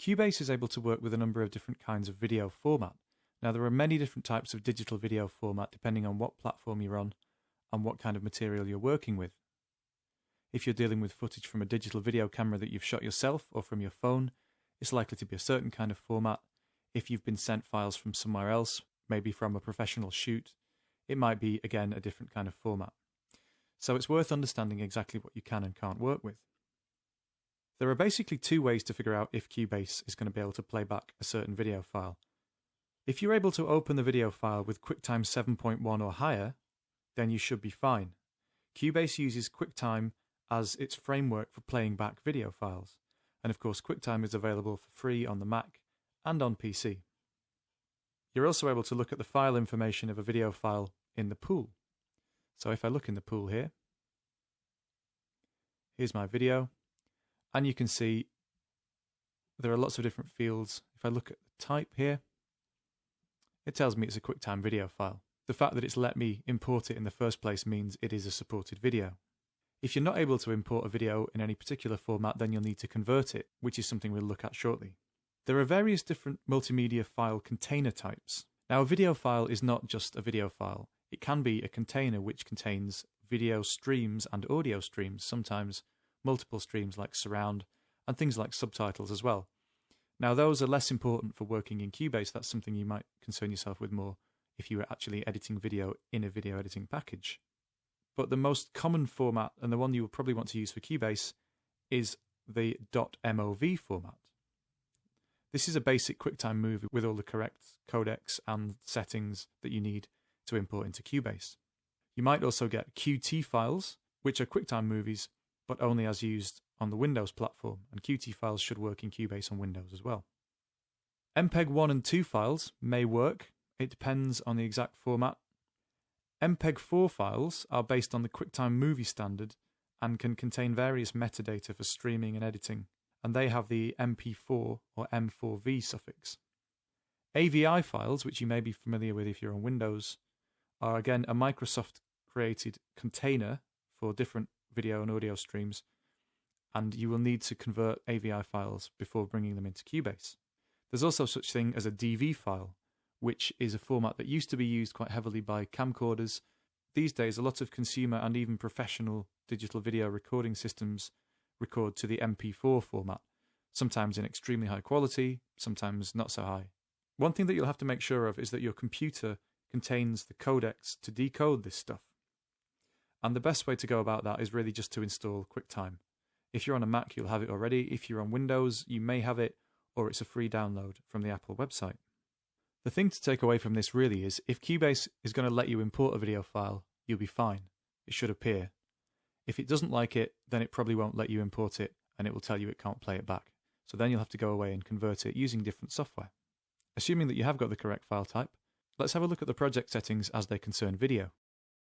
Cubase is able to work with a number of different kinds of video format. Now, there are many different types of digital video format depending on what platform you're on and what kind of material you're working with. If you're dealing with footage from a digital video camera that you've shot yourself or from your phone, it's likely to be a certain kind of format. If you've been sent files from somewhere else, maybe from a professional shoot, it might be, again, a different kind of format. So it's worth understanding exactly what you can and can't work with. There are basically two ways to figure out if Cubase is going to be able to play back a certain video file. If you're able to open the video file with QuickTime 7.1 or higher, then you should be fine. Cubase uses QuickTime as its framework for playing back video files. And of course, QuickTime is available for free on the Mac and on PC. You're also able to look at the file information of a video file in the pool. So if I look in the pool here, here's my video, and you can see there are lots of different fields. If I look at the type here, it tells me it's a QuickTime video file. The fact that it's let me import it in the first place means it is a supported video. If you're not able to import a video in any particular format, then you'll need to convert it, which is something we'll look at shortly. There are various different multimedia file container types. Now, a video file is not just a video file. It can be a container which contains video streams and audio streams, sometimes multiple streams like surround, and things like subtitles as well. Now, those are less important for working in Cubase. That's something you might concern yourself with more if you were actually editing video in a video editing package. But the most common format, and the one you will probably want to use for Cubase, is the .mov format. This is a basic QuickTime movie with all the correct codecs and settings that you need to import into Cubase. You might also get Qt files, which are QuickTime movies, but only as used on the Windows platform, and Qt files should work in Cubase on Windows as well. MPEG 1 and 2 files may work. It depends on the exact format. MPEG 4 files are based on the QuickTime movie standard and can contain various metadata for streaming and editing, and they have the MP4 or M4V suffix. AVI files, which you may be familiar with if you're on Windows, are again a Microsoft-created container for different video and audio streams, and you will need to convert AVI files before bringing them into Cubase. There's also such thing as a DV file, which is a format that used to be used quite heavily by camcorders. These days, a lot of consumer and even professional digital video recording systems record to the MP4 format, sometimes in extremely high quality, sometimes not so high. One thing that you'll have to make sure of is that your computer contains the codecs to decode this stuff. And the best way to go about that is really just to install QuickTime. If you're on a Mac, you'll have it already. If you're on Windows, you may have it, or it's a free download from the Apple website. The thing to take away from this really is, if Cubase is going to let you import a video file, you'll be fine. It should appear. If it doesn't like it, then it probably won't let you import it, and it will tell you it can't play it back. So then you'll have to go away and convert it using different software. Assuming that you have got the correct file type, let's have a look at the project settings as they concern video.